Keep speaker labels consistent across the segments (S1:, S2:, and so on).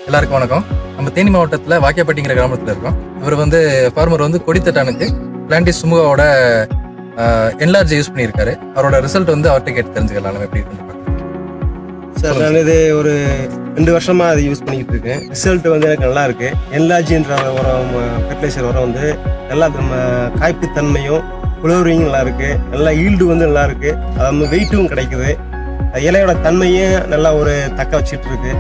S1: எல்லாருக்கும் வணக்கம். நம்ம தேனி மாவட்டத்தில் வாக்கியாப்பட்டிங்கிற கிராமத்தில் இருக்கோம். இவர் வந்து ஃபார்மர் வந்து கொடித்தட்டானுக்கு பிளான்டிஸ் சுமுகாவோட என்லார்ஜ் யூஸ் பண்ணியிருக்காரு. அவரோட ரிசல்ட் வந்து அவர்கிட்ட கேட்டு தெரிஞ்சுக்கலாம் நம்ம எப்படி இருக்கு.
S2: சார், நான் இது ஒரு 2 வருஷமாக அதை யூஸ் பண்ணிக்கிட்டு இருக்கேன். ரிசல்ட் வந்து எனக்கு நல்லா இருக்கு. என்லார்ஜின்ற உரம் ஃபெர்டிலைசர் உரம் வந்து நல்லா காய்ப்புத்தன்மையும் ஃப்ளவரிங் நல்லா இருக்கு. நல்லா ஈல்டு வந்து நல்லா இருக்கு. அது வெயிட்டும் கிடைக்குது. இலையோட தன்மையும் நல்லா ஒரு தக்க வச்சுட்டு இருக்கு.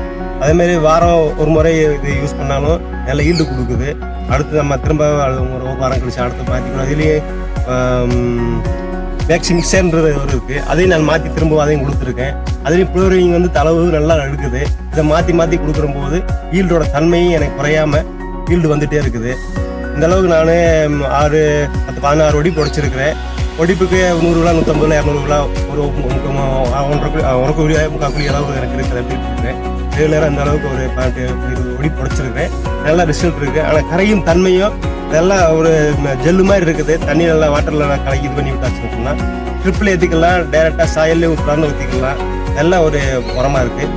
S2: அதேமாரி வாரம் ஒரு முறை இது யூஸ் பண்ணாலும் நல்ல ஈல்டு கொடுக்குது. அடுத்து நம்ம திரும்ப ஒரு வாரம் கழிச்சு அடுத்து மாற்றிக்கணும். அதுலேயும் மேக்ஸி மிக்சர்ன்றது ஒரு இருக்குது. அதையும் நான் மாற்றி திரும்ப அதையும் கொடுத்துருக்கேன். அதுலேயும் ஃப்ளவரிங் வந்து தளவு நல்லா இருக்குது. இதை மாற்றி கொடுக்குற போது ஈல்டோட தன்மையும் எனக்கு குறையாமல் ஈல்டு வந்துகிட்டே இருக்குது. இந்த அளவுக்கு நான் 16 ஒடி பொடிச்சிருக்கிறேன். ஒடிப்புக்கு 100 கிலோ 150 கிலோ 200 கிலோ ஒரு 1.5 குழி 3/4 குழி அளவுக்கு எனக்கு இருக்கிற அப்படின்னு இருக்கிறேன். ரெகுலராக அந்த அளவுக்கு ஒரு 20 ஒடி பொடிச்சிருக்கிறேன். நல்ல ரிசல்ட் இருக்குது. ஆனால் கரையும் தன்மையும் நல்லா ஒரு ஜெல்லு மாதிரி இருக்குது. தண்ணி நல்லா வாட்டரில் கலக்கி இது பண்ணி விட்டாச்சுன்னா ட்ரிப்பில் ஏற்றிக்கலாம், டைரெக்டாக சாயல்லே ஊற்றலான்னு ஊற்றிக்கலாம். நல்ல ஒரு உரமாக இருக்குது.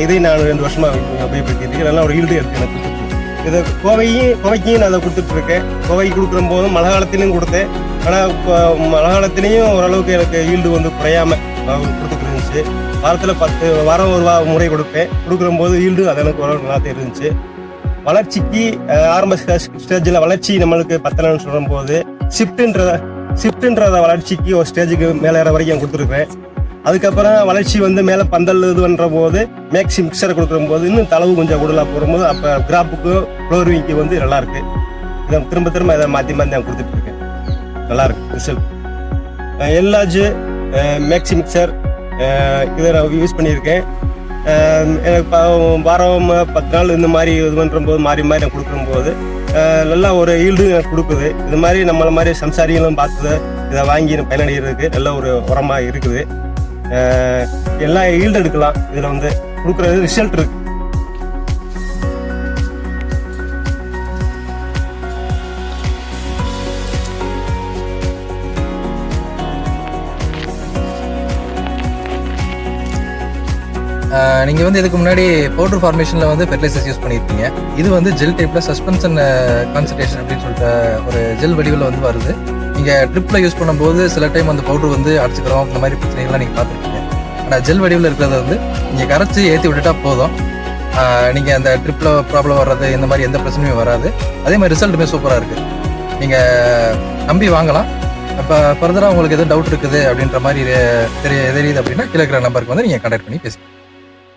S2: இதை நான் 2 வருஷமாக உபயோகப்படுத்திட்டு நல்லா ஒரு ஈல்டு எடுத்து எனக்கு கொடுத்துருக்கேன். இதை கோவைக்கும் நான் அதை கொடுத்துட்ருக்கேன். கோவைக்கு கொடுக்குற போதும் மழை காலத்திலையும் கொடுத்தேன். ஆனால் மழை காலத்துலேயும் ஓரளவுக்கு எனக்கு ஈல்டு வந்து குறையாமல் கொடுத்துட்டு இருந்துச்சு. வாரத்தில் வாரம் ஒரு முறை கொடுக்குற போது ஈல்டு அது எனக்கு ஓரளவு நல்லா இருந்துச்சு. வளர்ச்சிக்கு ஆரம்ப ஸ்டேஜில் வளர்ச்சி நம்மளுக்கு பத்தலன்னு சொல்லும் போது ஷிஃப்ட்ன்றத வளர்ச்சிக்கு ஒரு ஸ்டேஜுக்கு மேலே வரைக்கும் கொடுத்துருக்கேன். அதுக்கப்புறம் வளர்ச்சி வந்து மேலே பந்தல் இது பண்ணுற போது மேக்ஸி மிக்சரை கொடுக்குற போது இன்னும் தளவு கொஞ்சம் கூடுதலாக போடும்போது அப்போ கிராப்புக்கு ஃப்ளவரிங்க்கு வந்து நல்லாயிருக்கு. இதை திரும்ப இதை மாற்றி நான் கொடுத்துட்ருக்கேன். நல்லாயிருக்கு ரிசல்ட். என்லார்ஜ் மேக்ஸி மிக்சர் இதை நான் யூஸ் பண்ணியிருக்கேன். எனக்கு வாரம் 10 நாள் இந்த மாதிரி இது பண்ணுற போது மாறி நான் கொடுக்கும்போது நல்லா ஒரு ஈல்டு எனக்கு கொடுக்குது. இது மாதிரி நம்மளை மாதிரி சம்சாரிகளும் பார்த்து இதை வாங்கி பயனடைகிறதுக்கு நல்ல ஒரு உரமாக இருக்குது. எல்லாம் ஈல்டு எடுக்கலாம். இதில் வந்து கொடுக்குறது ரிசல்ட் இருக்கு.
S1: நீங்கள் வந்து இதுக்கு முன்னாடி பவுடர் ஃபார்மேஷனில் வந்து ஃபெர்டிலைசர்ஸ் யூஸ் பண்ணியிருக்கீங்க. இது வந்து ஜெல் டைப்பில் சஸ்பென்ஷன் கான்சன்ட்ரேஷன் அப்படின்னு சொல்லிட்டு ஒரு ஜெல் வடிவில் வந்து வருது. நீங்கள் ட்ரிப்பில் யூஸ் பண்ணும்போது சில டைம் அந்த பவுடர் வந்து அடிச்சுக்கிறோம், இந்த மாதிரி பிரச்சனைகள்லாம் நீங்கள் பார்த்துருக்கீங்க. ஆனால் ஜெல் வடிவில் இருக்கிறத வந்து நீங்கள் கரைச்சி ஏற்றி விட்டுட்டா போதும். நீங்கள் அந்த ட்ரிப்பில் ப்ராப்ளம் வர்றது இந்த மாதிரி எந்த பிரச்சனையும் வராது. அதே மாதிரி ரிசல்ட்டுமே சூப்பராக இருக்குது. நீங்கள் நம்பி வாங்கலாம். இப்போ ஃபர்தராக உங்களுக்கு எதுவும் டவுட் இருக்குது அப்படின்ற மாதிரி தெரியுது அப்படின்னா கீழே இருக்கிற நம்பருக்கு வந்து நீங்கள் கான்டாக்ட் பண்ணி பேசுங்க.